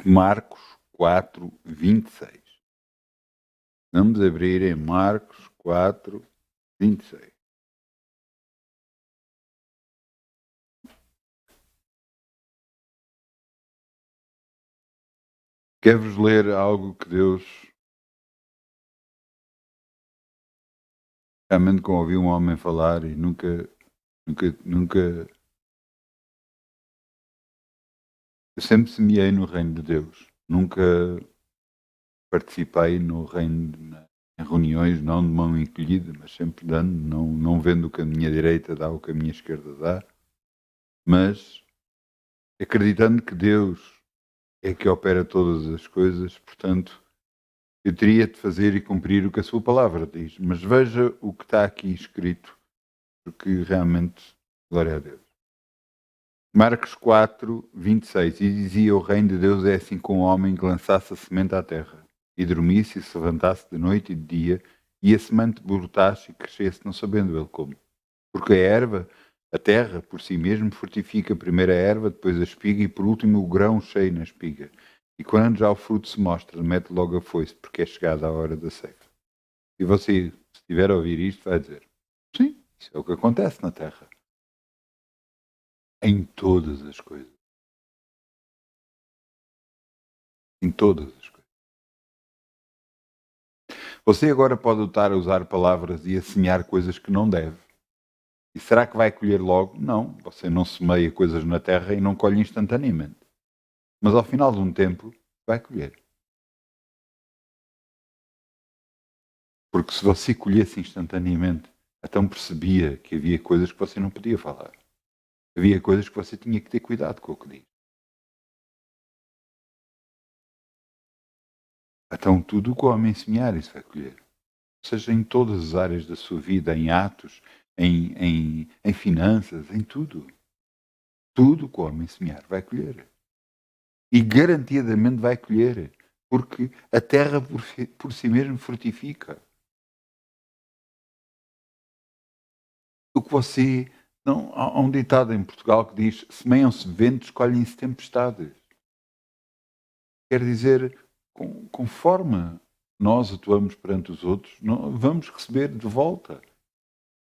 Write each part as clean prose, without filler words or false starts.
Marcos 4, 26. Vamos abrir em Marcos 4, 26. Quero-vos ler algo que Deus realmente como ouvi um homem falar e nunca. Eu sempre semeei no reino de Deus. Nunca participei no reino, em reuniões, não de mão encolhida, mas sempre dando, não vendo o que a minha direita dá, o que a minha esquerda dá, mas acreditando que Deus é que opera todas as coisas, portanto, eu teria de fazer e cumprir o que a sua palavra diz. Mas veja o que está aqui escrito, porque realmente, glória a Deus. Marcos 4, 26. E dizia: o reino de Deus é assim com o homem que lançasse a semente à terra, e dormisse e se levantasse de noite e de dia, e a semente brotasse e crescesse, não sabendo ele como. Porque a erva, a terra, por si mesmo, fortifica primeiro a erva, depois a espiga e por último o grão cheio na espiga. E quando já o fruto se mostra, mete logo a foice, porque é chegada a hora da ceifa. E você, se estiver a ouvir isto, vai dizer: sim, isso é o que acontece na terra. Em todas as coisas. Em todas as coisas. Você agora pode estar a usar palavras e a semear coisas que não deve. E será que vai colher logo? Não. Você não semeia coisas na terra e não colhe instantaneamente. Mas ao final de um tempo, vai colher. Porque se você colhesse instantaneamente, então percebia que havia coisas que você não podia falar. Havia coisas que você tinha que ter cuidado com o que diz. Então tudo o que o homem semear, isso vai colher. Seja em todas as áreas da sua vida, em atos, em finanças, em tudo. Tudo o que o homem semear vai colher. E garantidamente vai colher. Porque a terra por si mesma frutifica. O que você. Não, há um ditado em Portugal que diz: semeiam-se ventos, colhem-se tempestades. Quer dizer, conforme nós atuamos perante os outros, vamos receber de volta.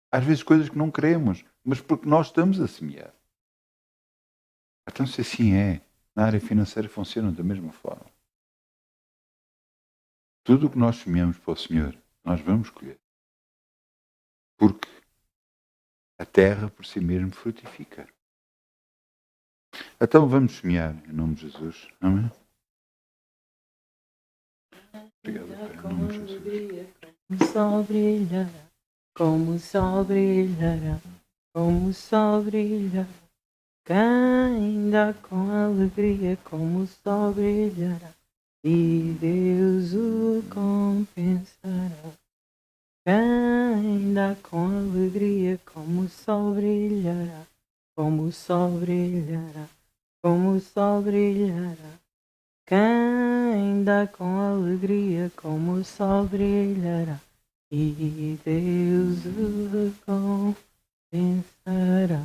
Às vezes coisas que não queremos, mas porque nós estamos a semear. Então, se assim é, na área financeira funciona da mesma forma. Tudo o que nós semeamos para o Senhor, nós vamos colher. Porque a terra por si mesma frutifica. Então vamos semear em nome de Jesus. Amém? Obrigado, Pai, em nome de Jesus. Como o sol brilhará, como o sol brilhará, como o sol brilhará. Quem dá com alegria, como o sol brilhará, e Deus o compensará. Quem dá com alegria, como o sol brilhará, como o sol brilhará, como o sol brilhará. Quem dá com alegria, como o sol brilhará, e Deus o compensará.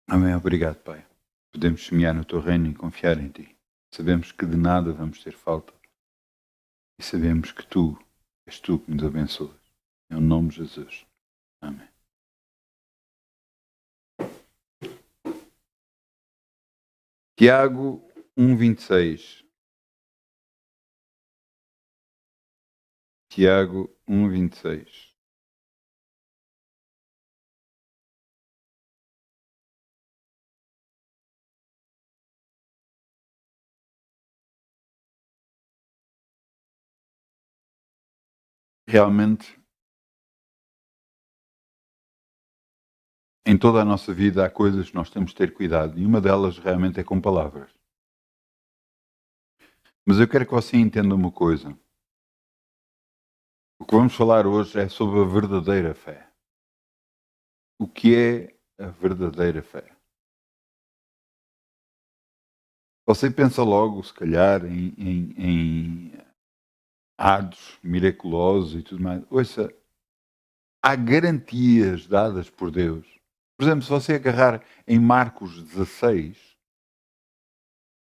Amém. Obrigado, Pai. Podemos semear no Teu reino e confiar em Ti. Sabemos que de nada vamos ter falta. E sabemos que Tu és Tu que nos abençoas. Em nome de Jesus. Amém. Tiago 1,26. Tiago 1,26. Realmente, em toda a nossa vida há coisas que nós temos de ter cuidado. E uma delas realmente é com palavras. Mas eu quero que você entenda uma coisa. O que vamos falar hoje é sobre a verdadeira fé. O que é a verdadeira fé? Você pensa logo, se calhar, em atos miraculosos e tudo mais. Ouça, há garantias dadas por Deus. Por exemplo, se você agarrar em Marcos 16,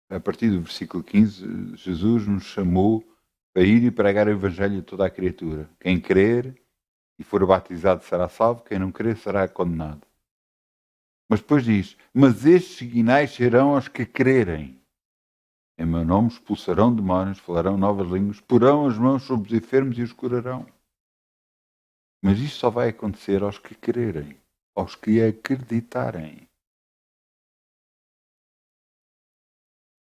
a partir do versículo 15, Jesus nos chamou para ir e pregar o Evangelho a toda a criatura. Quem crer e for batizado será salvo, quem não crer será condenado. Mas depois diz, mas estes sinais serão aos que crerem. Em meu nome expulsarão demónios, falarão novas línguas, porão as mãos sobre os enfermos e os curarão. Mas isto só vai acontecer aos que crerem, aos que acreditarem.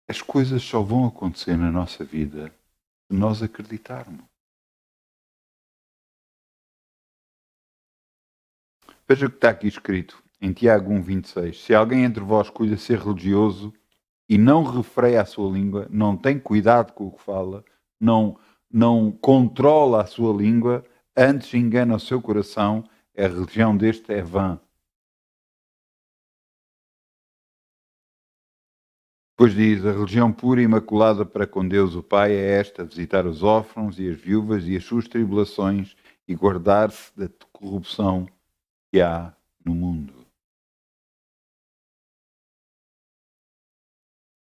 As coisas só vão acontecer na nossa vida se nós acreditarmos. Veja o que está aqui escrito em Tiago 1,26. Se alguém entre vós cuida ser religioso e não refreia a sua língua, não tem cuidado com o que fala, não controla a sua língua, antes engana o seu coração, a religião deste é vã. Depois diz, a religião pura e imaculada para com Deus o Pai é esta, visitar os órfãos e as viúvas e as suas tribulações e guardar-se da corrupção que há no mundo.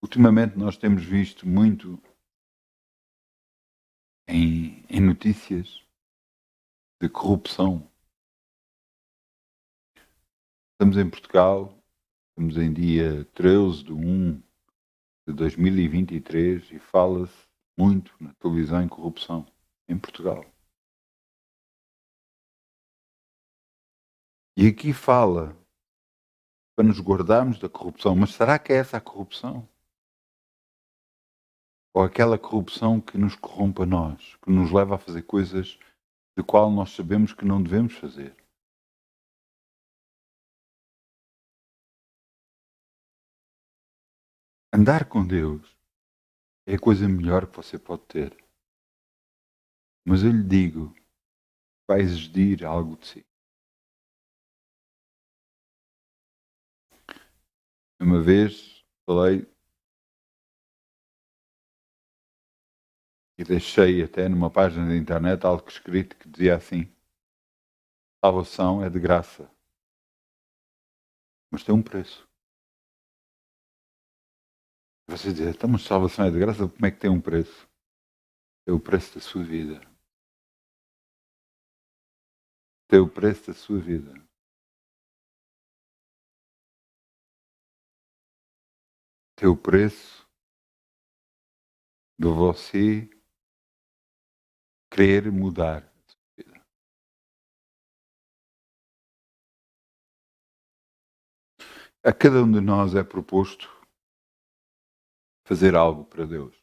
Ultimamente nós temos visto muito em notícias de corrupção. Estamos em Portugal, estamos em dia 13 de 1 de 2023 e fala-se muito na televisão em corrupção em Portugal. E aqui fala para nos guardarmos da corrupção, mas será que é essa a corrupção? Ou aquela corrupção que nos corrompe a nós, que nos leva a fazer coisas de qual nós sabemos que não devemos fazer? Andar com Deus é a coisa melhor que você pode ter. Mas eu lhe digo, vai exigir algo de si. Uma vez falei e deixei até numa página da internet algo escrito que dizia assim: salvação é de graça, mas tem um preço. Você diz, então, mas salvação é de graça, como é que tem um preço? É o preço da sua vida. Tem o preço da sua vida. Tem o preço de você querer mudar a sua vida. A cada um de nós é proposto fazer algo para Deus.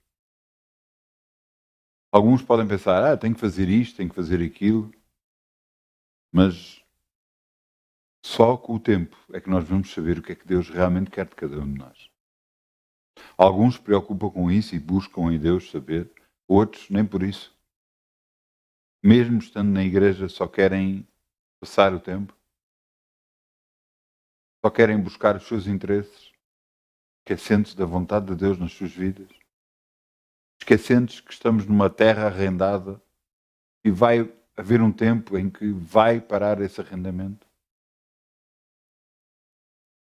Alguns podem pensar, tenho que fazer isto, tenho que fazer aquilo, mas só com o tempo é que nós vamos saber o que é que Deus realmente quer de cada um de nós. Alguns se preocupam com isso e buscam em Deus saber, outros nem por isso. Mesmo estando na igreja só querem passar o tempo, só querem buscar os seus interesses, esquecendo-se da vontade de Deus nas suas vidas, esquecendo-se que estamos numa terra arrendada e vai haver um tempo em que vai parar esse arrendamento,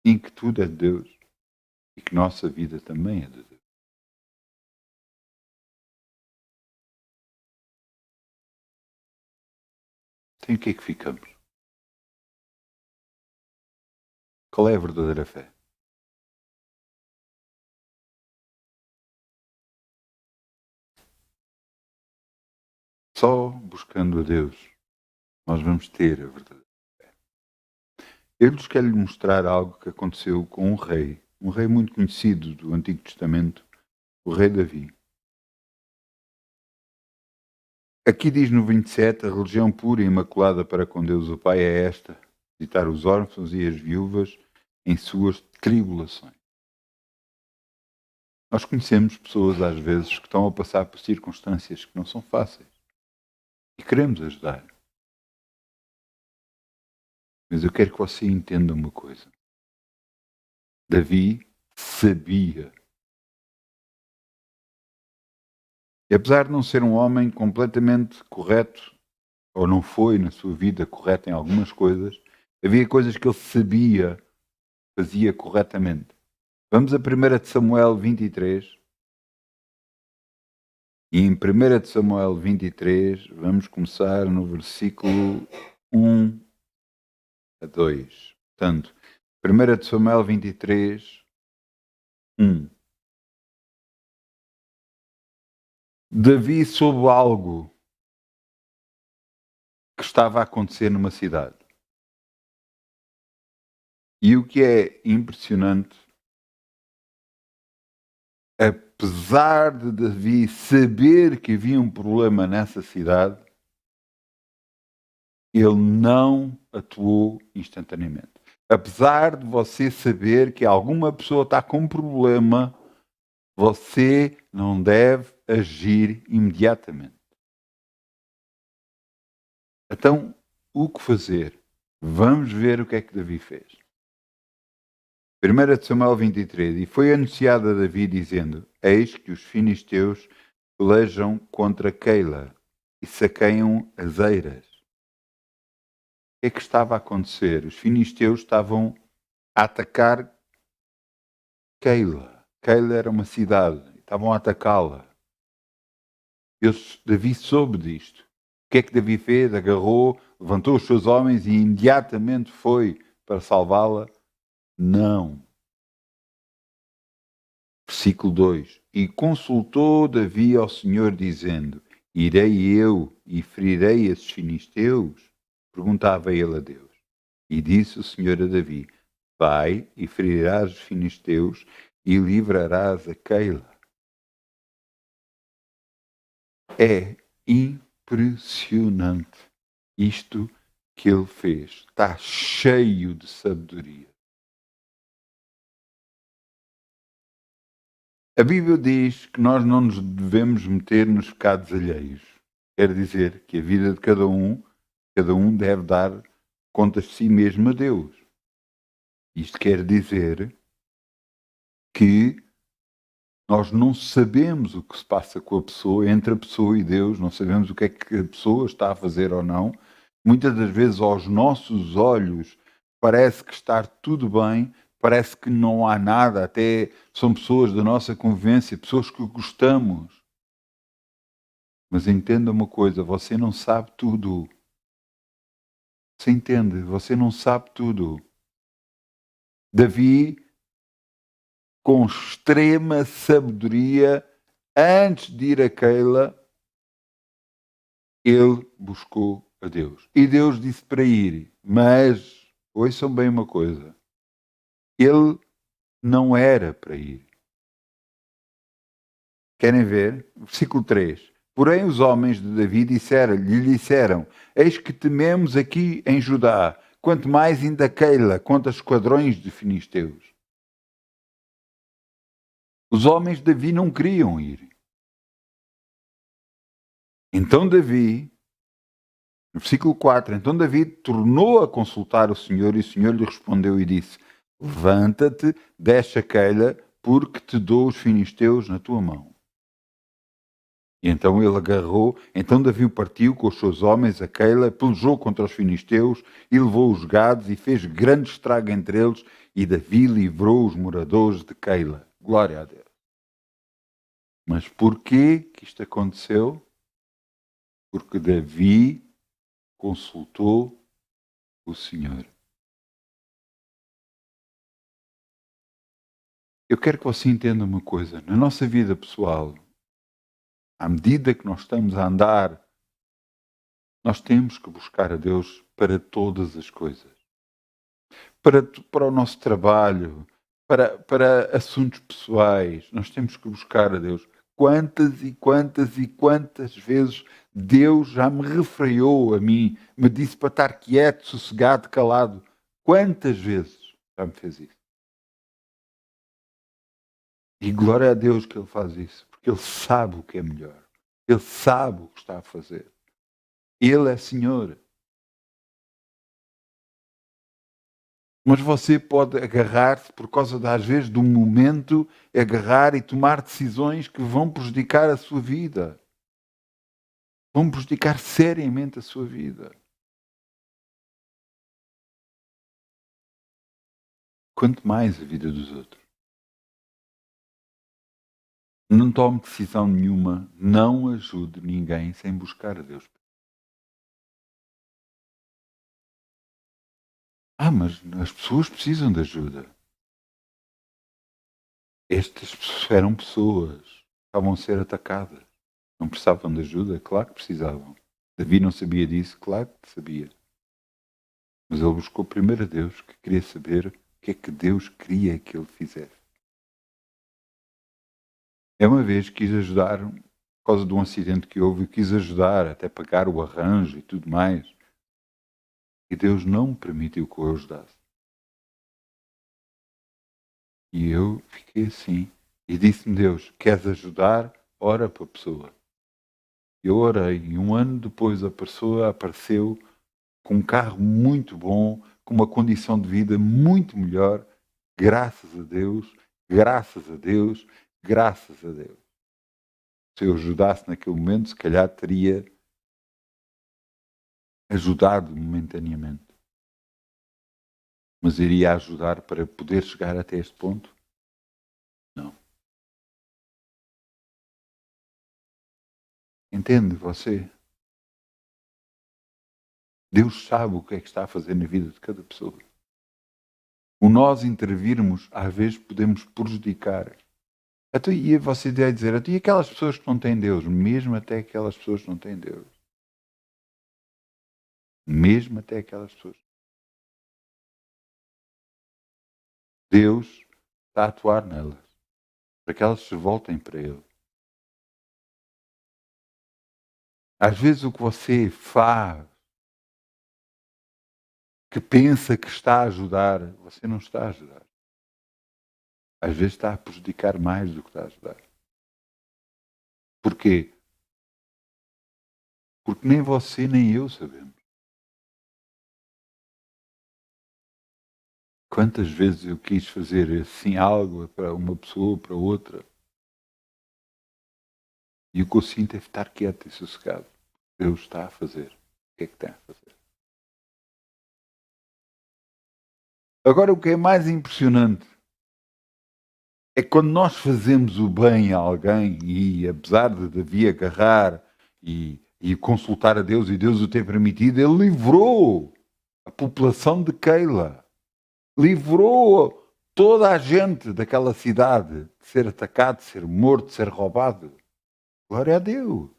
em que tudo é de Deus e que nossa vida também é de Deus. Então, em que é que ficamos? Qual é a verdadeira fé? Só buscando a Deus nós vamos ter a verdadeira fé. Eu lhes quero lhe mostrar algo que aconteceu com um rei muito conhecido do Antigo Testamento, o rei Davi. Aqui diz no 27, a religião pura e imaculada para com Deus o Pai é esta, visitar os órfãos e as viúvas em suas tribulações. Nós conhecemos pessoas, às vezes, que estão a passar por circunstâncias que não são fáceis e queremos ajudar. Mas eu quero que você entenda uma coisa. Davi sabia. E apesar de não ser um homem completamente correto, ou não foi na sua vida correto em algumas coisas, havia coisas que ele sabia, fazia corretamente. Vamos a 1 de Samuel 23. E em 1 de Samuel 23, vamos começar no versículo 1 a 2. Portanto, 1 de Samuel 23, 1. Davi soube algo que estava a acontecer numa cidade. E o que é impressionante, apesar de Davi saber que havia um problema nessa cidade, ele não atuou instantaneamente. Apesar de você saber que alguma pessoa está com um problema, você não deve agir imediatamente. Então, o que fazer? Vamos ver o que é que Davi fez. 1 de Samuel 23. E foi anunciado a Davi, dizendo: Eis que os filisteus pelejam contra Keila e saqueiam as eiras. O que é que estava a acontecer? Os filisteus estavam a atacar Keila. Keila era uma cidade. Estavam a atacá-la. Davi soube disto. O que é que Davi fez? Agarrou, levantou os seus homens e imediatamente foi para salvá-la? Não. Versículo 2. E consultou Davi ao Senhor, dizendo: Irei eu e ferirei esses filisteus? Perguntava ele a Deus. E disse o Senhor a Davi: Vai e ferirás os filisteus e livrarás a Keila. É impressionante isto que ele fez. Está cheio de sabedoria. A Bíblia diz que nós não nos devemos meter nos pecados alheios. Quer dizer que a vida de cada um deve dar contas de si mesmo a Deus. Isto quer dizer que nós não sabemos o que se passa com a pessoa, entre a pessoa e Deus, não sabemos o que é que a pessoa está a fazer ou não. Muitas das vezes, aos nossos olhos, parece que está tudo bem, parece que não há nada, até são pessoas da nossa convivência, pessoas que gostamos. Mas entenda uma coisa, você não sabe tudo. Você entende? Você não sabe tudo. Davi, com extrema sabedoria, antes de ir a Keila, ele buscou a Deus. E Deus disse para ir, mas, ouçam bem uma coisa, ele não era para ir. Querem ver? Versículo 3. Porém os homens de Davi lhe disseram, eis que tememos aqui em Judá, quanto mais ainda Keila contra os esquadrões de filisteus. Os homens de Davi não queriam ir. Então Davi, no versículo 4, então Davi tornou a consultar o Senhor e o Senhor lhe respondeu e disse, levanta-te, desce a Keila, porque te dou os filisteus na tua mão. E então ele agarrou, então Davi partiu com os seus homens a Keila, pelejou contra os filisteus e levou os gados e fez grande estrago entre eles, e Davi livrou os moradores de Keila. Glória a Deus. Mas porquê que isto aconteceu? Porque Davi consultou o Senhor. Eu quero que você entenda uma coisa. Na nossa vida pessoal, à medida que nós estamos a andar, nós temos que buscar a Deus para todas as coisas. Para o nosso trabalho, para assuntos pessoais, nós temos que buscar a Deus. Quantas e quantas e quantas vezes Deus já me refreou a mim, me disse para estar quieto, sossegado, calado. Quantas vezes já me fez isso? E glória a Deus que Ele faz isso, porque Ele sabe o que é melhor. Ele sabe o que está a fazer. Ele é Senhor. Mas você pode agarrar-se, por causa às vezes do momento, agarrar e tomar decisões que vão prejudicar a sua vida. Vão prejudicar seriamente a sua vida. Quanto mais a vida dos outros. Não tome decisão nenhuma, não ajude ninguém sem buscar a Deus. Mas as pessoas precisam de ajuda. Estas eram pessoas, estavam a ser atacadas. Não precisavam de ajuda? Claro que precisavam. Davi não sabia disso? Claro que sabia. Mas ele buscou primeiro a Deus, que queria saber o que é que Deus queria que ele fizesse. Uma vez quis ajudar, por causa de um acidente que houve, quis ajudar, até pagar o arranjo e tudo mais. E Deus não me permitiu que eu ajudasse. E eu fiquei assim. E disse-me Deus, queres ajudar? Ora para a pessoa. Eu orei e um ano depois a pessoa apareceu com um carro muito bom, com uma condição de vida muito melhor, graças a Deus, graças a Deus, graças a Deus. Se eu ajudasse naquele momento, se calhar teria ajudado momentaneamente. Mas iria ajudar para poder chegar até este ponto? Não. Entende você? Deus sabe o que é que está a fazer na vida de cada pessoa. O nós intervirmos, às vezes, podemos prejudicar. E você vai dizer, e aquelas pessoas que não têm Deus? Mesmo até aquelas pessoas que não têm Deus. Mesmo até aquelas pessoas. Deus está a atuar nelas. Para que elas se voltem para Ele. Às vezes o que você faz, que pensa que está a ajudar, você não está a ajudar. Às vezes está a prejudicar mais do que está a ajudar. Porquê? Porque nem você nem eu sabemos. Quantas vezes eu quis fazer assim algo para uma pessoa, para outra, e o que eu sinto é estar quieto e sossegado. Deus está a fazer. O que é que está a fazer? Agora, o que é mais impressionante é que quando nós fazemos o bem a alguém, e apesar de Davi agarrar e consultar a Deus, e Deus o ter permitido, ele livrou a população de Keila. Livrou toda a gente daquela cidade de ser atacado, de ser morto, de ser roubado. Glória a Deus.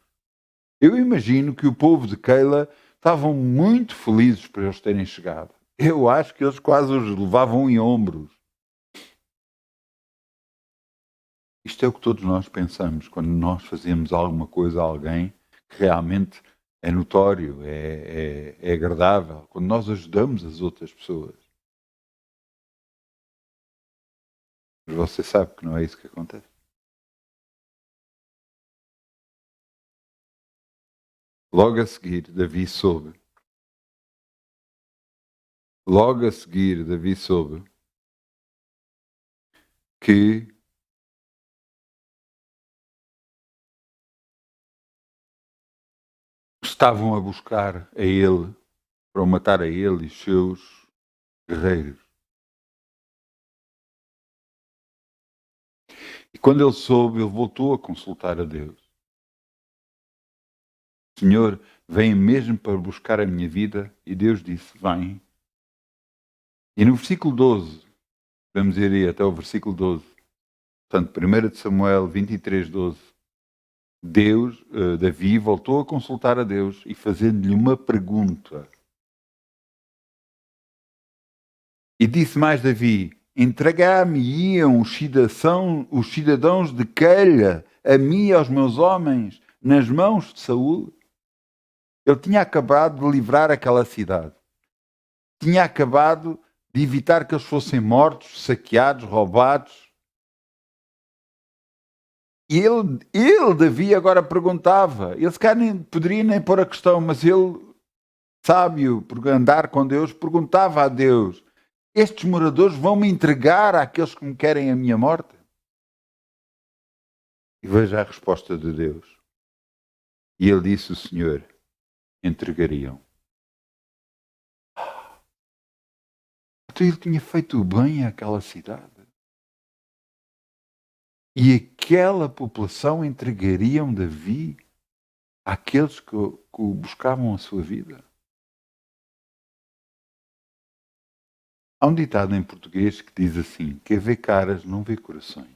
Eu imagino que o povo de Keila estavam muito felizes por eles terem chegado. Eu acho que eles quase os levavam em ombros. Isto é o que todos nós pensamos quando nós fazemos alguma coisa a alguém que realmente é notório, é agradável. Quando nós ajudamos as outras pessoas. Mas você sabe que não é isso que acontece. Logo a seguir, Davi soube. Logo a seguir, Davi soube que estavam a buscar a ele, para o matar a ele e os seus guerreiros. E quando ele soube, ele voltou a consultar a Deus. Senhor, vem mesmo para buscar a minha vida? E Deus disse, vem. E no versículo 12, vamos ir aí até o versículo 12, portanto, 1 de Samuel 23, 12, Davi voltou a consultar a Deus e fazendo-lhe uma pergunta. E disse mais Davi, entregar-me-iam os cidadãos de Keila, a mim e aos meus homens, nas mãos de Saul? Ele tinha acabado de livrar aquela cidade. Tinha acabado de evitar que eles fossem mortos, saqueados, roubados. E Davi, agora perguntava. Ele se calhar nem poderia nem pôr a questão, mas ele, sábio, por andar com Deus, perguntava a Deus, estes moradores vão me entregar àqueles que me querem a minha morte? E veja a resposta de Deus. E ele disse, o Senhor, entregariam. Então ele tinha feito bem àquela cidade. E aquela população entregariam Davi àqueles que o buscavam a sua vida. Há um ditado em português que diz assim: quem vê caras não vê corações.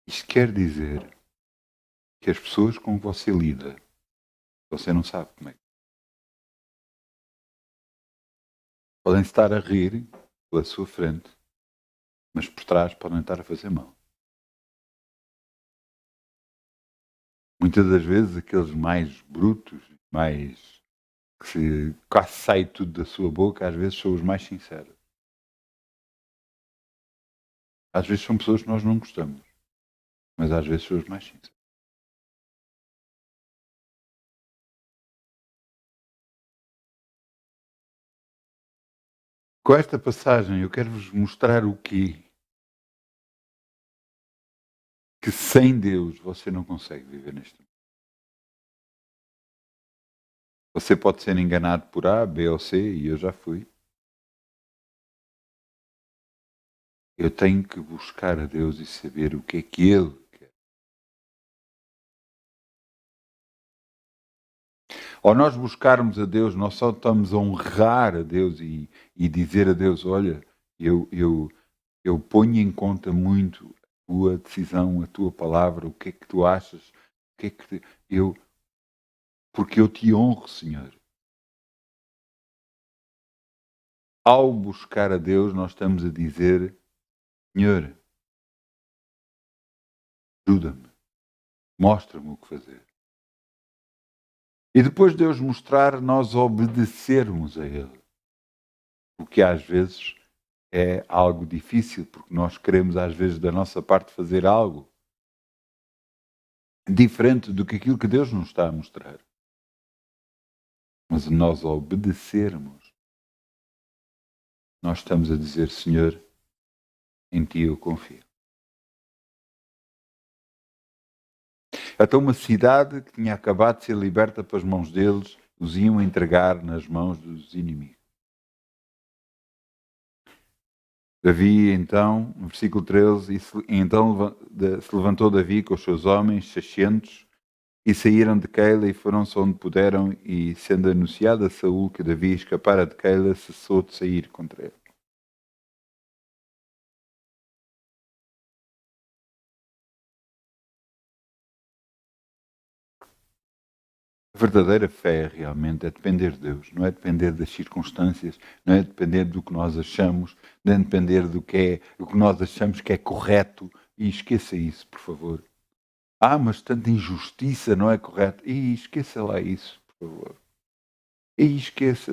Isto quer dizer que as pessoas com que você lida, você não sabe como é. Podem estar a rir pela sua frente, mas por trás podem estar a fazer mal. Muitas das vezes aqueles mais brutos, mais que quase sai tudo da sua boca, às vezes são os mais sinceros. Às vezes são pessoas que nós não gostamos, mas às vezes são os mais sinceros. Com esta passagem eu quero-vos mostrar o quê? Que sem Deus você não consegue viver neste mundo. Você pode ser enganado por A, B ou C, e eu já fui. Eu tenho que buscar a Deus e saber o que é que Ele quer. Ao nós buscarmos a Deus, nós só estamos a honrar a Deus e dizer a Deus: olha, eu ponho em conta muito a tua decisão, a tua palavra, o que é que tu achas, o que é que porque eu te honro, Senhor. Ao buscar a Deus, nós estamos a dizer: Senhor, ajuda-me, mostra-me o que fazer. E depois de Deus mostrar, nós obedecermos a Ele. O que às vezes é algo difícil, porque nós queremos às vezes da nossa parte fazer algo diferente do que aquilo que Deus nos está a mostrar. Mas nós obedecermos, nós estamos a dizer: Senhor, em Ti eu confio. Até uma cidade que tinha acabado de ser liberta para as mãos deles, os iam entregar nas mãos dos inimigos. Davi, então, no versículo 13, então se levantou Davi com os seus homens, 600, e saíram de Keila e foram-se onde puderam, e sendo anunciado a Saul que Davi escapara de Keila, cessou de sair contra ele. A verdadeira fé realmente é depender de Deus, não é depender das circunstâncias, não é depender do que nós achamos, não é depender do que nós achamos que é correto, e esqueça isso, por favor. Mas tanta injustiça não é correto. E esqueça lá isso, por favor. E esqueça.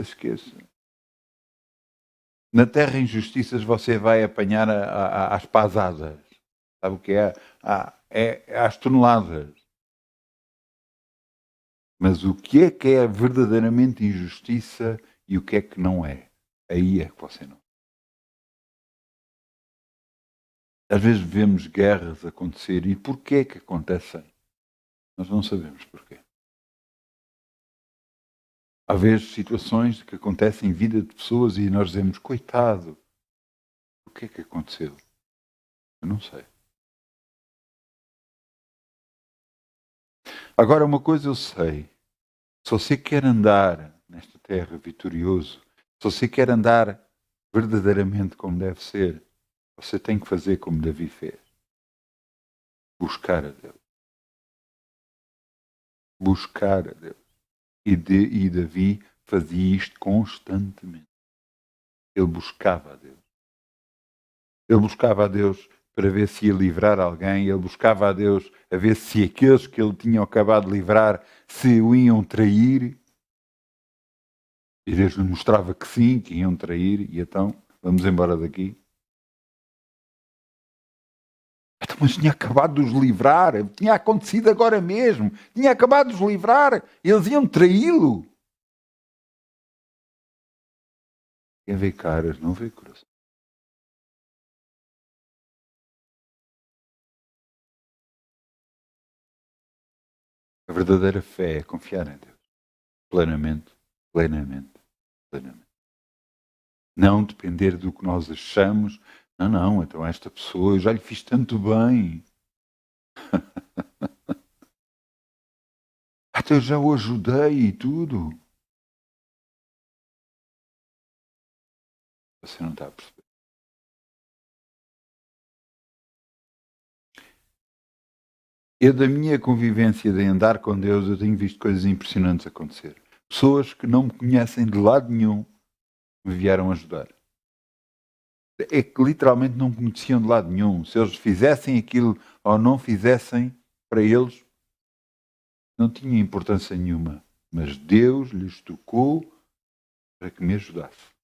Na terra injustiças você vai apanhar às pasadas. Sabe o que é? É às toneladas. Mas o que é verdadeiramente injustiça e o que é que não é? Aí é que você não. Às vezes vemos guerras acontecer e porquê é que acontecem? Nós não sabemos porquê. Há vezes situações que acontecem em vida de pessoas e nós dizemos: coitado, o que é que aconteceu? Eu não sei. Agora, uma coisa eu sei: se você quer andar nesta terra vitorioso, se você quer andar verdadeiramente como deve ser, você tem que fazer como Davi fez: buscar a Deus. Buscar a Deus. E Davi fazia isto constantemente. Ele buscava a Deus. Ele buscava a Deus para ver se ia livrar alguém, ele buscava a Deus a ver se aqueles que ele tinha acabado de livrar se o iam trair. E Deus lhe mostrava que sim, que iam trair, e então, vamos embora daqui. Então, mas tinha acabado de os livrar, tinha acontecido agora mesmo, tinha acabado de os livrar, eles iam traí-lo. Quem vê caras não vê coração. A verdadeira fé é confiar em Deus. Plenamente, plenamente, plenamente. Não depender do que nós achamos. Não, então esta pessoa, eu já lhe fiz tanto bem. Até eu já o ajudei e tudo. Você não está a perceber. Eu, da minha convivência de andar com Deus, eu tenho visto coisas impressionantes acontecer. Pessoas que não me conhecem de lado nenhum me vieram ajudar. É que literalmente não me conheciam de lado nenhum. Se eles fizessem aquilo ou não fizessem, para eles não tinha importância nenhuma. Mas Deus lhes tocou para que me ajudasse.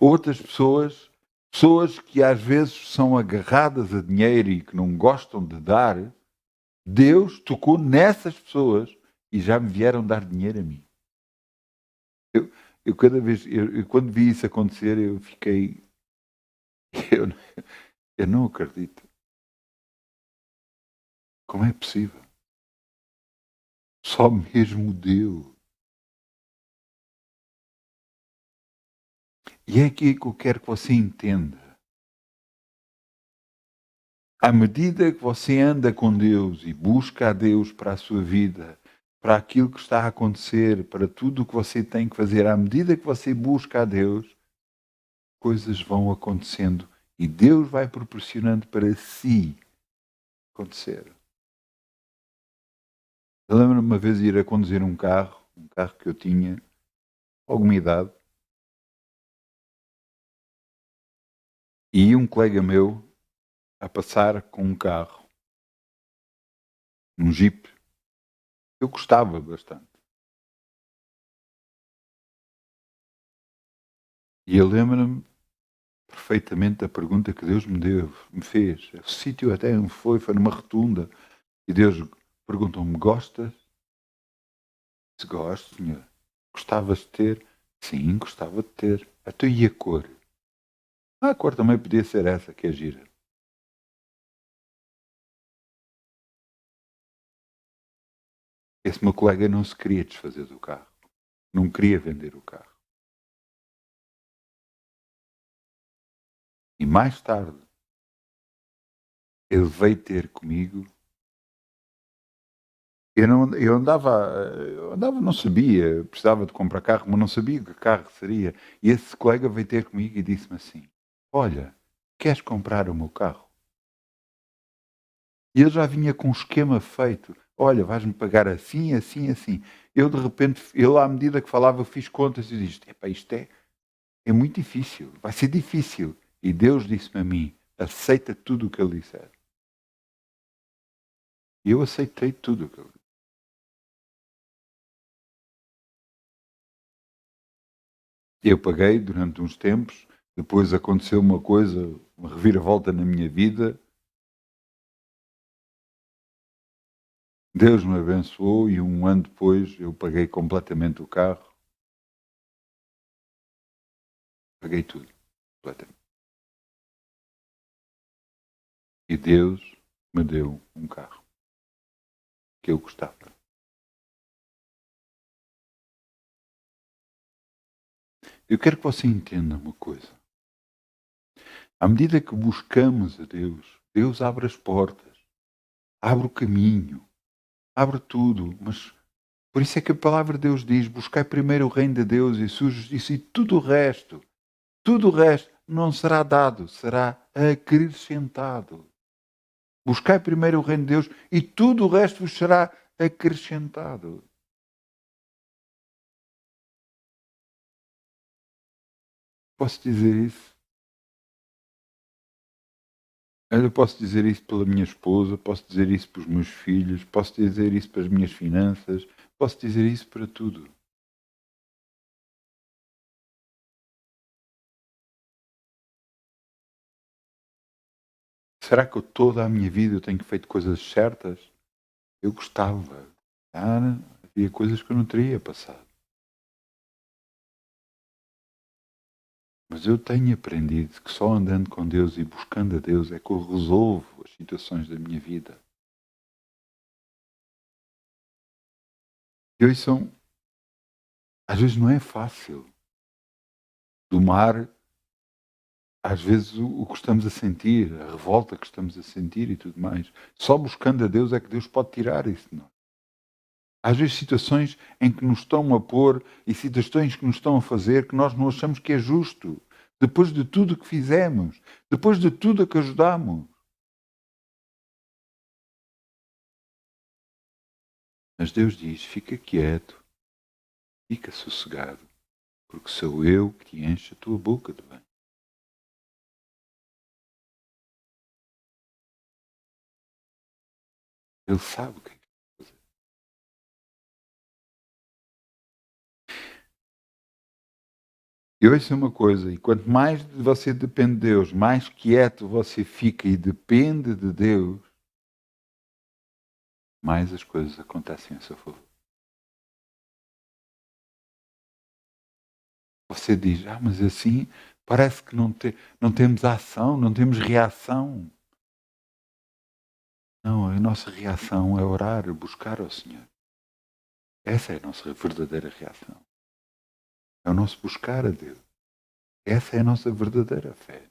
Outras pessoas, pessoas que às vezes são agarradas a dinheiro e que não gostam de dar, Deus tocou nessas pessoas e já me vieram dar dinheiro a mim. Eu cada vez, eu quando vi isso acontecer, eu fiquei. Eu, eu não acredito. Como é possível? Só mesmo Deus. E é aqui que eu quero que você entenda. À medida que você anda com Deus e busca a Deus para a sua vida, para aquilo que está a acontecer, para tudo o que você tem que fazer, à medida que você busca a Deus, coisas vão acontecendo e Deus vai proporcionando para si acontecer. Eu lembro-me uma vez de ir a conduzir um carro que eu tinha, alguma idade, e um colega meu a passar com um carro, um Jeep. Eu gostava bastante. E eu lembro-me perfeitamente da pergunta que Deus me fez. O sítio até onde foi numa rotunda. E Deus perguntou-me: gostas? Se gosto, senhor. Gostavas de ter? Sim, gostava de ter. Até e a cor? A cor também podia ser essa, que é gira. Esse meu colega não se queria desfazer do carro. Não queria vender o carro. E mais tarde, ele veio ter comigo. Eu andava, não sabia, precisava de comprar carro, mas não sabia que carro seria. E esse colega veio ter comigo e disse-me assim: olha, queres comprar o meu carro? E ele já vinha com um esquema feito. Olha, vais-me pagar assim, assim, assim. Eu de repente, ele à medida que falava, eu fiz contas e disse: epá, isto é muito difícil, vai ser difícil. E Deus disse-me a mim: aceita tudo o que ele disser. E eu aceitei tudo o que ele disse. Eu paguei durante uns tempos, depois aconteceu uma coisa, uma reviravolta na minha vida. Deus me abençoou e um ano depois eu paguei completamente o carro. Paguei tudo, completamente. E Deus me deu um carro que eu gostava. Eu quero que você entenda uma coisa. À medida que buscamos a Deus, Deus abre as portas, abre o caminho, abre tudo, mas por isso é que a palavra de Deus diz: buscai primeiro o reino de Deus e sua justiça, e tudo o resto não será dado, será acrescentado. Buscai primeiro o reino de Deus e tudo o resto vos será acrescentado. Posso dizer isso? Eu posso dizer isso pela minha esposa, posso dizer isso pelos meus filhos, posso dizer isso para as minhas finanças, posso dizer isso para tudo. Será que toda a minha vida eu tenho feito coisas certas? Eu gostava. Havia coisas que eu não teria passado. Mas eu tenho aprendido que só andando com Deus e buscando a Deus é que eu resolvo as situações da minha vida. E hoje às vezes não é fácil. domar, às vezes, o que estamos a sentir, a revolta que estamos a sentir e tudo mais. Só buscando a Deus é que Deus pode tirar isso de nós. Às vezes situações em que nos estão a pôr e situações que nos estão a fazer que nós não achamos que é justo. Depois de tudo que fizemos, depois de tudo a que ajudamos. Mas Deus diz, fica quieto, fica sossegado, porque sou eu que te encho a tua boca de bem. Ele sabe o que é que fazer. E ouça uma coisa, e quanto mais você depende de Deus, mais quieto você fica e depende de Deus, mais as coisas acontecem a seu favor. Você diz, mas assim parece que não temos ação, não temos reação. Não, a nossa reação é orar, buscar ao Senhor. Essa é a nossa verdadeira reação. É o nosso buscar a Deus. Essa é a nossa verdadeira fé.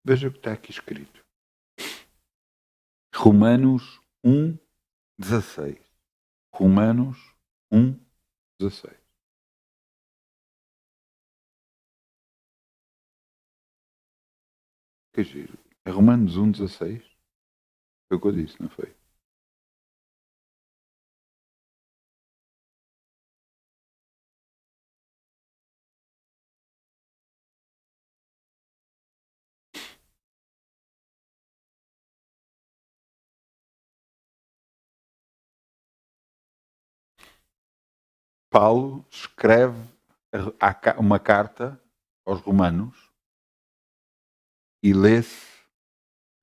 Veja o que está aqui escrito. Romanos 1:16. Romanos 1:16. Que giro. É Romanos 1:16? Foi o que eu disse, não foi? Paulo escreve uma carta aos romanos e lê-se,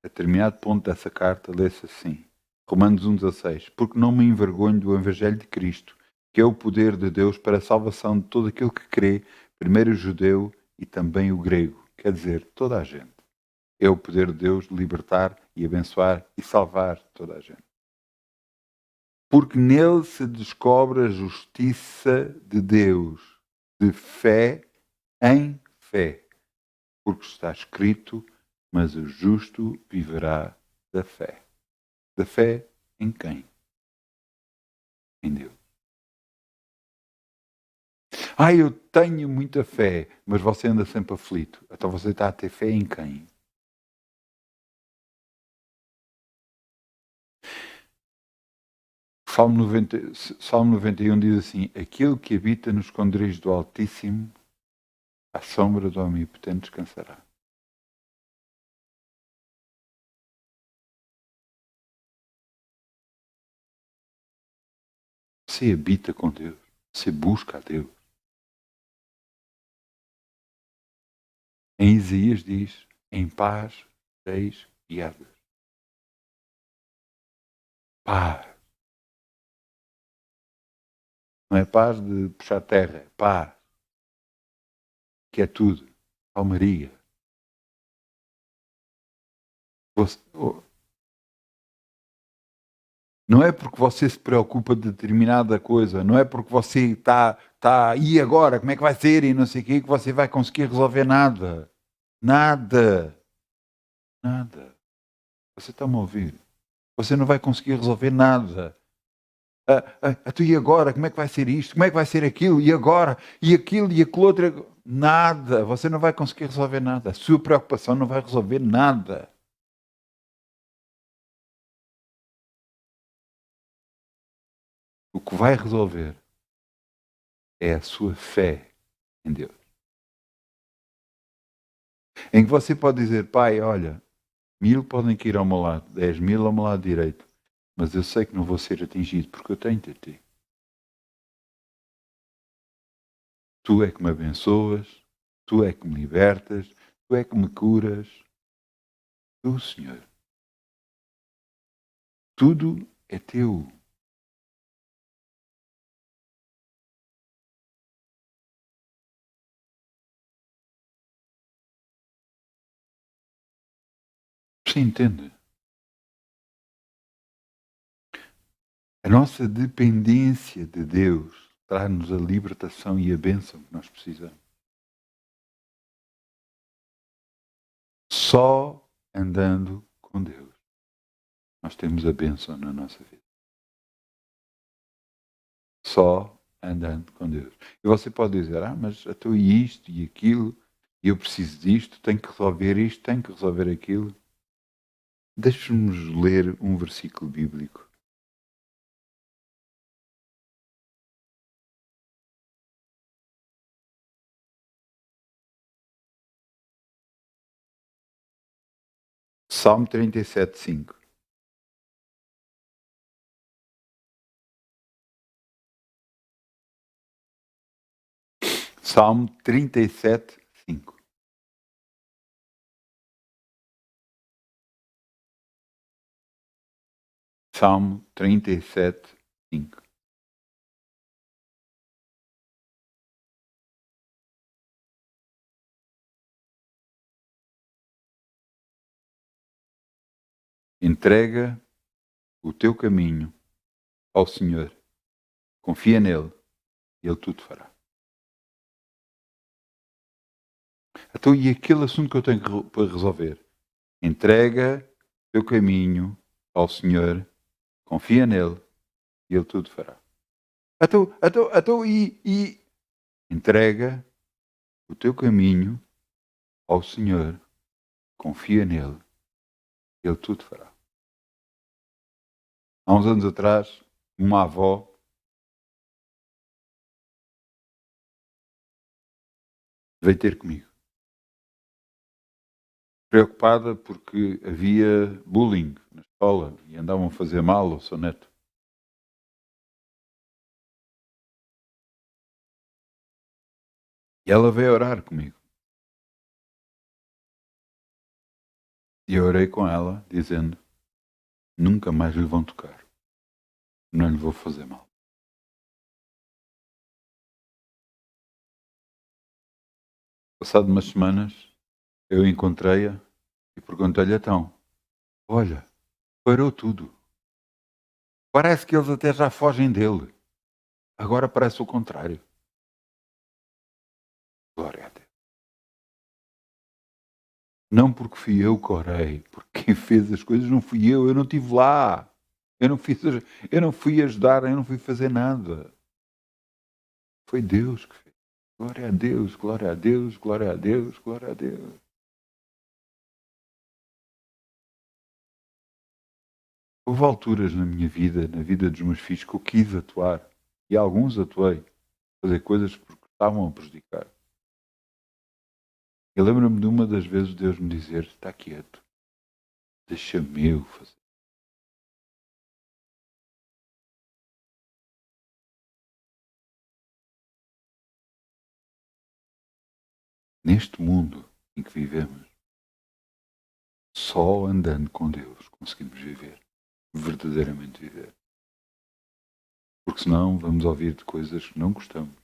a determinado ponto dessa carta, lê-se assim. Romanos 1:16. Porque não me envergonho do Evangelho de Cristo, que é o poder de Deus para a salvação de todo aquele que crê, primeiro o judeu e também o grego. Quer dizer, toda a gente. É o poder de Deus de libertar e abençoar e salvar toda a gente. Porque nele se descobre a justiça de Deus, de fé em fé. Porque está escrito, mas o justo viverá da fé. Da fé em quem? Em Deus. Eu tenho muita fé, mas você anda sempre aflito. Então você está a ter fé em quem? Salmo 91 diz assim, aquele que habita nos esconderijos do Altíssimo, à sombra do Omnipotente descansará. Você habita com Deus. Você busca a Deus. Em Isaías diz, em paz seis guiados. Paz. Não é paz de puxar terra, é paz. Que é tudo. Calmaria. Não é porque você se preocupa de determinada coisa, não é porque você está, e agora, como é que vai ser e não sei o quê, que você vai conseguir resolver nada. Nada. Nada. Você está-me a ouvir? Você não vai conseguir resolver nada. Tu e agora, como é que vai ser isto? Como é que vai ser aquilo? E agora? E aquilo e aquilo outro? Nada. Você não vai conseguir resolver nada. A sua preocupação não vai resolver nada. O que vai resolver é a sua fé em Deus. Em que você pode dizer, Pai, olha, 1000 podem ir ao meu lado, 10.000 ao meu lado direito, mas eu sei que não vou ser atingido porque eu tenho-te a ti. Tu é que me abençoas, tu é que me libertas, tu é que me curas. Tu, Senhor. Tudo é teu. Você entende? A nossa dependência de Deus traz-nos a libertação e a bênção que nós precisamos. Só andando com Deus nós temos a bênção na nossa vida. Só andando com Deus. E você pode dizer, mas estou isto e aquilo, e eu preciso disto, tenho que resolver isto, tenho que resolver aquilo. Deixe-nos ler um versículo bíblico. Salmo 37, 5. Salmo 37, 5. Salmo 37, 5. Entrega o teu caminho ao Senhor. Confia nele e ele tudo fará. Então, e aquele assunto que eu tenho para resolver? Entrega o teu caminho ao Senhor, confia nele e ele tudo fará. Então, entrega o teu caminho ao Senhor, confia nele, ele tudo fará. Há uns anos atrás, uma avó veio ter comigo, preocupada porque havia bullying na escola e andavam a fazer mal ao seu neto. E ela veio orar comigo. E eu orei com ela, dizendo, nunca mais lhe vão tocar. Não lhe vou fazer mal. Passado umas semanas, eu encontrei-a e perguntei-lhe então, olha, parou tudo. Parece que eles até já fogem dele. Agora parece o contrário. Glória a Deus. Não porque fui eu que orei, porque quem fez as coisas não fui eu não estive lá. Eu não fui ajudar, eu não fui fazer nada. Foi Deus que fez. Glória a Deus, glória a Deus, glória a Deus, glória a Deus. Houve alturas na minha vida, na vida dos meus filhos, que eu quis atuar. E alguns atuei. Fazer coisas porque estavam a prejudicar. Eu lembro-me de uma das vezes Deus me dizer, está quieto. Deixa-me eu fazer. Neste mundo em que vivemos, só andando com Deus conseguimos viver. Verdadeiramente viver. Porque senão vamos ouvir de coisas que não gostamos.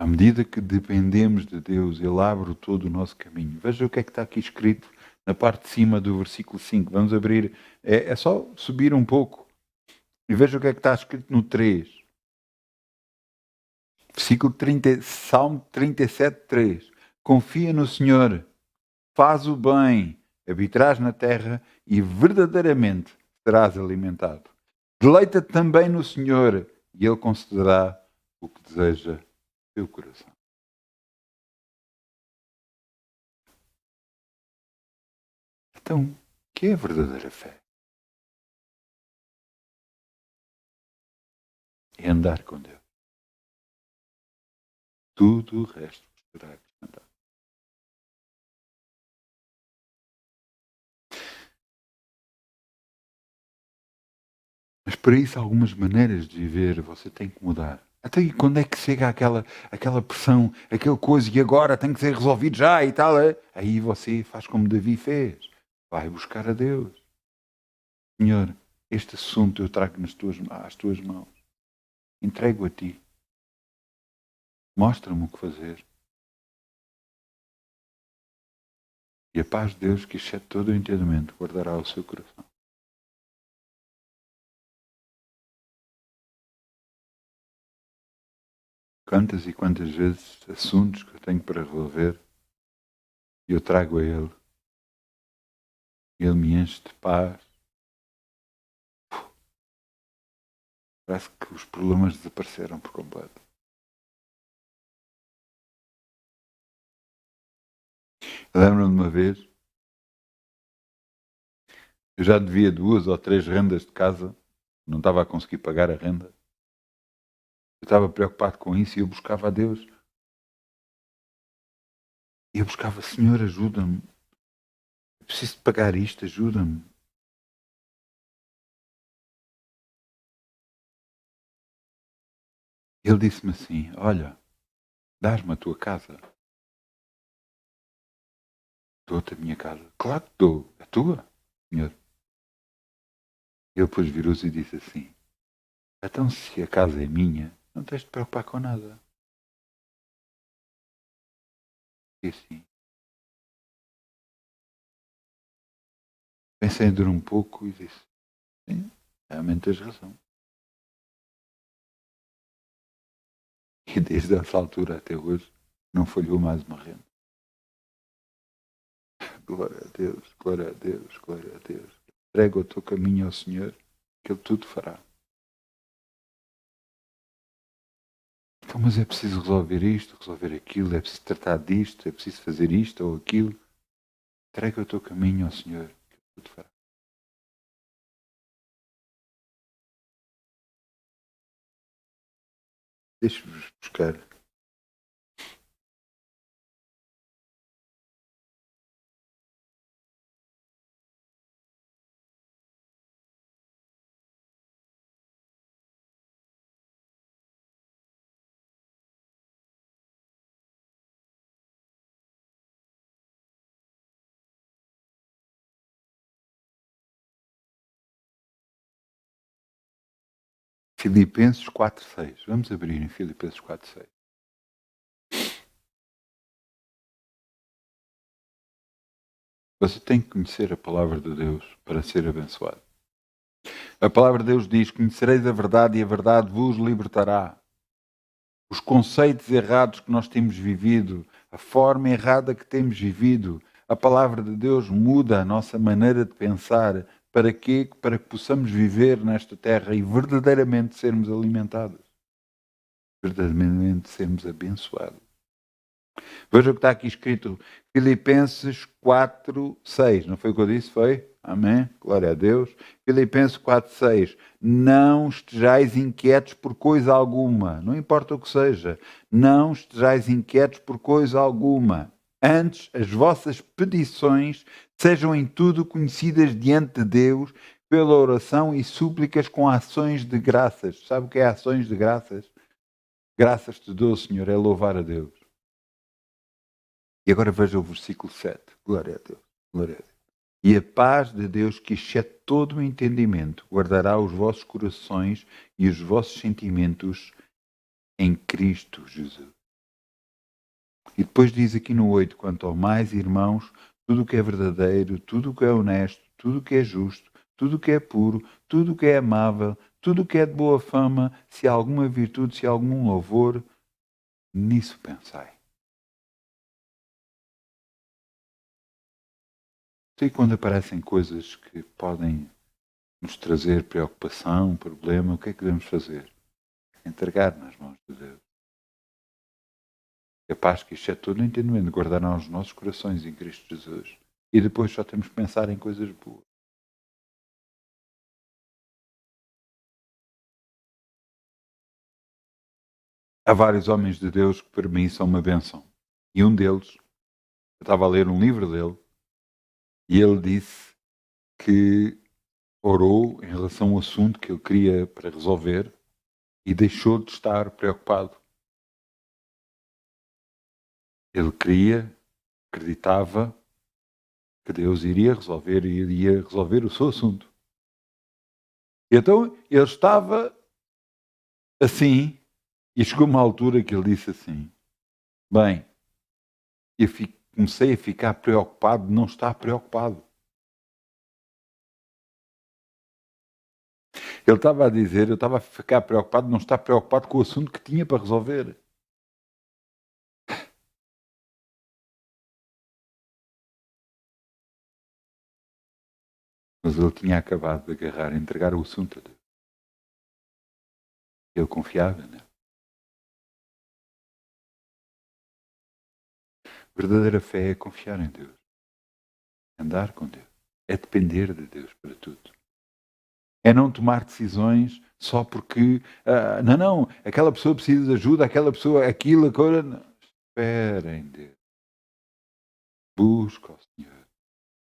À medida que dependemos de Deus, Ele abre todo o nosso caminho. Veja o que é que está aqui escrito na parte de cima do versículo 5. Vamos abrir, é só subir um pouco. E veja o que é que está escrito no 3. Versículo 30, Salmo 37, 3. Confia no Senhor, faz o bem, habitarás na terra e verdadeiramente serás alimentado. Deleita-te também no Senhor e Ele concederá o que deseja o teu coração. Então, o que é a verdadeira fé? É andar com Deus. Tudo o resto será acrescentado. Mas para isso há algumas maneiras de viver, você tem que mudar. Até aí, quando é que chega aquela pressão, aquela coisa, e agora tem que ser resolvido já e tal, é? Aí você faz como Davi fez. Vai buscar a Deus. Senhor, este assunto eu trago às tuas mãos. Entrego a ti. Mostra-me o que fazer. E a paz de Deus, que excede todo o entendimento, guardará o seu coração. Quantas e quantas vezes assuntos que eu tenho para resolver e eu trago a Ele. Ele me enche de paz. Parece que os problemas desapareceram por completo. Eu lembro-me de uma vez, eu já devia 2 ou 3 rendas de casa, não estava a conseguir pagar a renda. Eu estava preocupado com isso e eu buscava a Deus. E eu buscava, Senhor, ajuda-me. Eu preciso de pagar isto, ajuda-me. Ele disse-me assim, olha, dás-me a tua casa. Dou-te a minha casa. Claro que dou. A tua, Senhor. Ele depois virou-se e disse assim, então se a casa é minha, não tens de te preocupar com nada. E assim, pensei em um pouco e disse, sim, realmente tens razão. E desde essa altura até hoje, não falhou mais uma renda. Glória a Deus, glória a Deus, glória a Deus. Entrega o teu caminho ao Senhor, que Ele tudo fará. Então, mas é preciso resolver isto, resolver aquilo, é preciso tratar disto, é preciso fazer isto ou aquilo. Entrega o teu caminho ao Senhor, que Ele tudo fará. Deixe-vos buscar. Filipenses 4:6. Vamos abrir em Filipenses 4:6. Você tem que conhecer a palavra de Deus para ser abençoado. A palavra de Deus diz: conhecereis a verdade e a verdade vos libertará. Os conceitos errados que nós temos vivido, a forma errada que temos vivido, a palavra de Deus muda a nossa maneira de pensar. Para quê? Para que possamos viver nesta terra e verdadeiramente sermos alimentados. Verdadeiramente sermos abençoados. Veja o que está aqui escrito, Filipenses 4:6. Não foi o que eu disse? Foi? Amém? Glória a Deus. Filipenses 4:6. Não estejais inquietos por coisa alguma. Não importa o que seja. Não estejais inquietos por coisa alguma. Antes, as vossas petições sejam em tudo conhecidas diante de Deus pela oração e súplicas com ações de graças. Sabe o que é ações de graças? Graças te dou, Senhor, é louvar a Deus. E agora veja o versículo 7. Glória a Deus. Glória a Deus. E a paz de Deus, que excede todo o entendimento, guardará os vossos corações e os vossos sentimentos em Cristo Jesus. E depois diz aqui no 8, quanto ao mais, irmãos, tudo o que é verdadeiro, tudo o que é honesto, tudo o que é justo, tudo o que é puro, tudo o que é amável, tudo o que é de boa fama, se há alguma virtude, se há algum louvor, nisso pensai. E quando aparecem coisas que podem nos trazer preocupação, problema, o que é que devemos fazer? Entregar nas mãos de Deus. A paz que isto é todo o entendimento, guardarão os nossos corações em Cristo Jesus. E depois só temos que pensar em coisas boas. Há vários homens de Deus que para mim são uma bênção. E um deles, eu estava a ler um livro dele, e ele disse que orou em relação ao assunto que ele queria para resolver e deixou de estar preocupado. Ele queria, acreditava que Deus iria resolver e iria resolver o seu assunto. E então ele estava assim, e chegou uma altura que ele disse assim: bem, eu comecei a ficar preocupado de não estar preocupado. Ele estava a dizer, eu estava a ficar preocupado de não estar preocupado com o assunto que tinha para resolver. Mas ele tinha acabado de agarrar e entregar o assunto a Deus. Ele confiava nele. Verdadeira fé é confiar em Deus. Andar com Deus. É depender de Deus para tudo. É não tomar decisões só porque, não, aquela pessoa precisa de ajuda, aquela pessoa, aquilo, agora. Não. Espera em Deus. Busca o Senhor.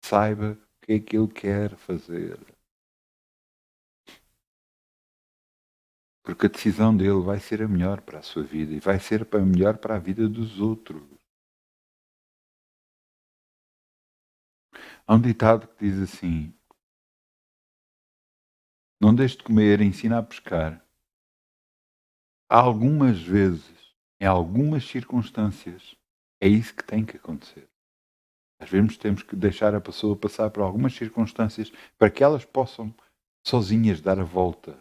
Saiba o que é que Ele quer fazer. Porque a decisão dele vai ser a melhor para a sua vida e vai ser a melhor para a vida dos outros. Há um ditado que diz assim: não deixe de comer, ensina a pescar. Há algumas vezes, em algumas circunstâncias, é isso que tem que acontecer. Às vezes temos que deixar a pessoa passar por algumas circunstâncias para que elas possam sozinhas dar a volta.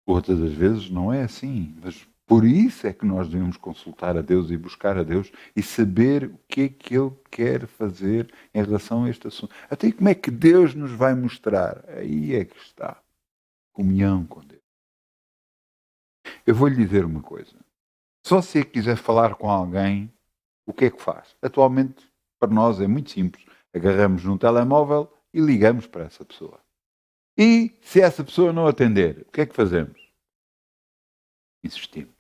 Outras das vezes não é assim, mas por isso é que nós devemos consultar a Deus e buscar a Deus e saber o que é que Ele quer fazer em relação a este assunto. Até como é que Deus nos vai mostrar? Aí é que está. Comunhão com Deus. Eu vou-lhe dizer uma coisa. Se você quiser falar com alguém, o que é que faz? Atualmente, para nós é muito simples. Agarramos num telemóvel e ligamos para essa pessoa. E se essa pessoa não atender, o que é que fazemos? Insistimos.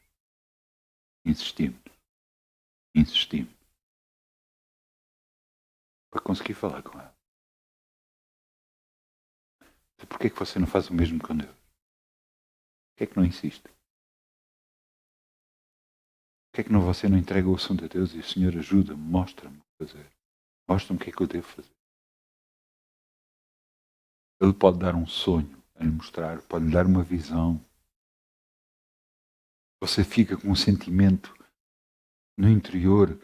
Insistimos. Insistimos. Para conseguir falar com ela. Porquê é que você não faz o mesmo com Deus? Porquê é que não insiste? Porquê é que você não entrega o assunto a Deus e o Senhor ajuda-me, mostra-me o que fazer? Mostra-me o que é que eu devo fazer. Ele pode dar um sonho a lhe mostrar, pode lhe dar uma visão. Você fica com um sentimento no interior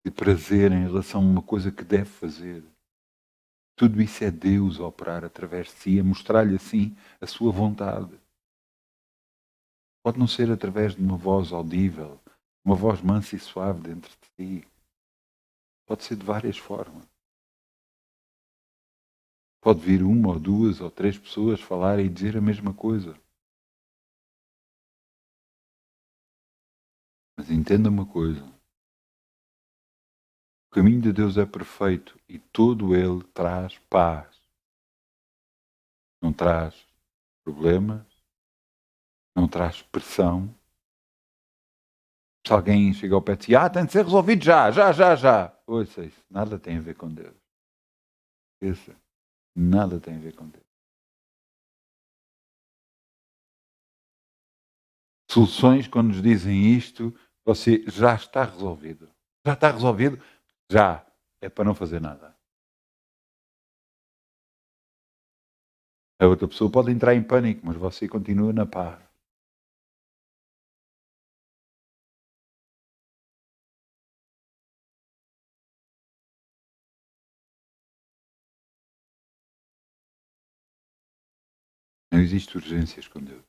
de prazer em relação a uma coisa que deve fazer. Tudo isso é Deus a operar através de si, a mostrar-lhe assim a sua vontade. Pode não ser através de uma voz audível, uma voz mansa e suave dentro de si. Pode ser de várias formas. Pode vir uma ou duas ou três pessoas falar e dizer a mesma coisa. Mas entenda uma coisa. O caminho de Deus é perfeito e todo ele traz paz. Não traz problemas, não traz pressão. Se alguém chega ao pé de si, tem de ser resolvido já. Ouça isso, nada tem a ver com Deus. Isso, nada tem a ver com Deus. Soluções, quando nos dizem isto, você já está resolvido. Já está resolvido? Já. É para não fazer nada. A outra pessoa pode entrar em pânico, mas você continua na paz. Não existe urgências com Deus.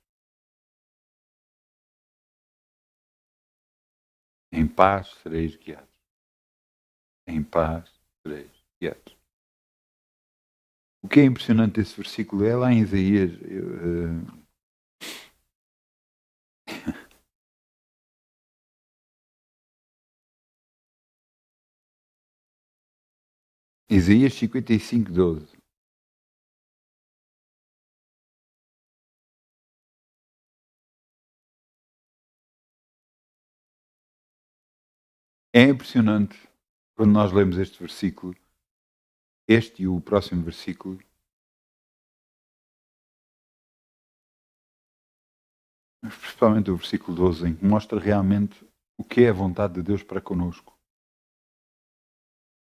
Em paz sereis guiados. Em paz sereis guiados. O que é impressionante desse versículo é lá em Isaías. Isaías 55, 12. É impressionante quando nós lemos este versículo, este e o próximo versículo, mas principalmente o versículo 12, em que mostra realmente o que é a vontade de Deus para conosco.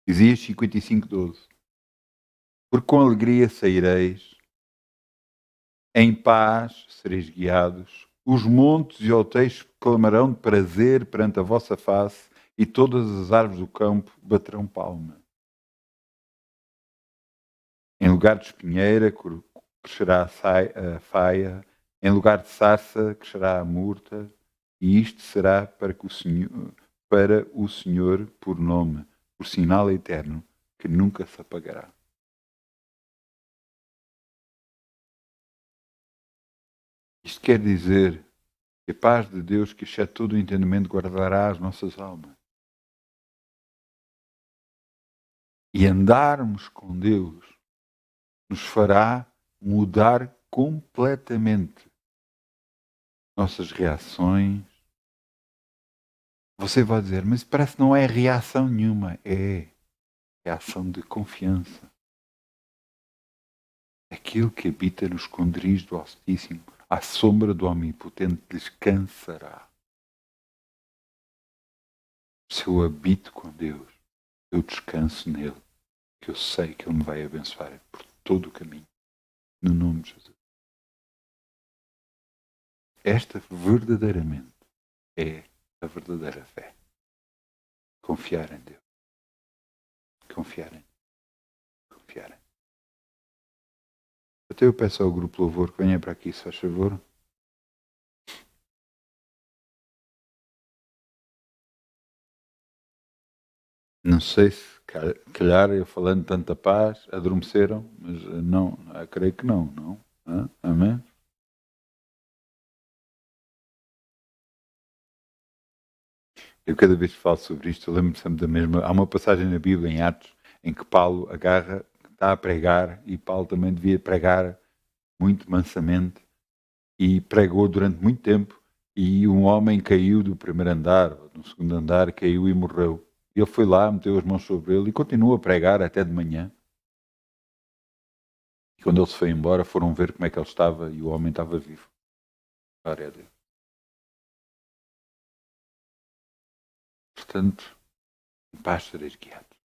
Isaías 55, 12. Porque com alegria saireis, em paz sereis guiados, os montes e outeiros clamarão de prazer perante a vossa face, e todas as árvores do campo baterão palma. Em lugar de espinheira crescerá a faia, em lugar de sarça crescerá a murta, e isto será para o Senhor por nome, por sinal eterno, que nunca se apagará. Isto quer dizer que a paz de Deus, que excede todo o entendimento, guardará as nossas almas. E andarmos com Deus nos fará mudar completamente nossas reações. Você vai dizer, mas parece que não é reação nenhuma. É reação de confiança. Aquele que habita no esconderijo do Altíssimo, à sombra do Omnipotente, descansará. Se eu habito com Deus, eu descanso nele, que eu sei que Ele me vai abençoar por todo o caminho. No nome de Jesus. Esta verdadeiramente é a verdadeira fé. Confiar em Deus. Confiar em Deus. Confiar em Deus. Até eu peço ao grupo Louvor que venha para aqui, se faz favor. Não sei se, calhar, eu falando tanta paz, adormeceram, mas não, creio que não, não? Amém? Eu cada vez que falo sobre isto, eu lembro-me sempre da mesma. Há uma passagem na Bíblia, em Atos, em que Paulo agarra, está a pregar, e Paulo também devia pregar muito mansamente, e pregou durante muito tempo, e um homem caiu do primeiro andar, do segundo andar, caiu e morreu. Ele foi lá, meteu as mãos sobre ele e continuou a pregar até de manhã. E quando ele se foi embora, foram ver como é que ele estava e o homem estava vivo. Glória a Deus. Portanto, em paz sereis guiados.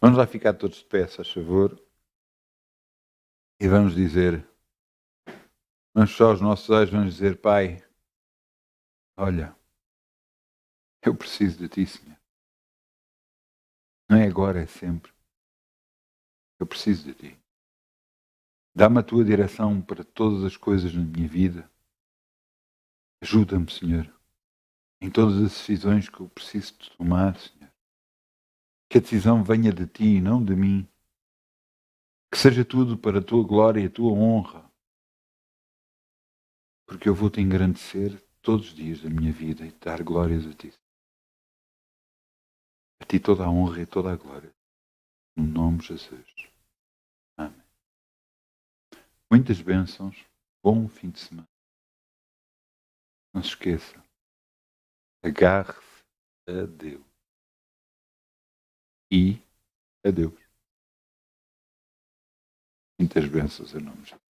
Vamos lá ficar todos de pé, se faz favor. E vamos dizer, vamos só os nossos olhos, vamos dizer, Pai, olha, eu preciso de Ti, Senhor. Não é agora, é sempre. Eu preciso de Ti. Dá-me a Tua direção para todas as coisas na minha vida. Ajuda-me, Senhor, em todas as decisões que eu preciso de tomar, Senhor. Que a decisão venha de Ti e não de mim. Que seja tudo para a Tua glória e a Tua honra. Porque eu vou Te engrandecer todos os dias da minha vida e dar glórias a Ti. A Ti toda a honra e toda a glória. No nome de Jesus. Amém. Muitas bênçãos. Bom fim de semana. Não se esqueça. Agarre-se a Deus. E a Deus. Muitas bênçãos em nome de Jesus.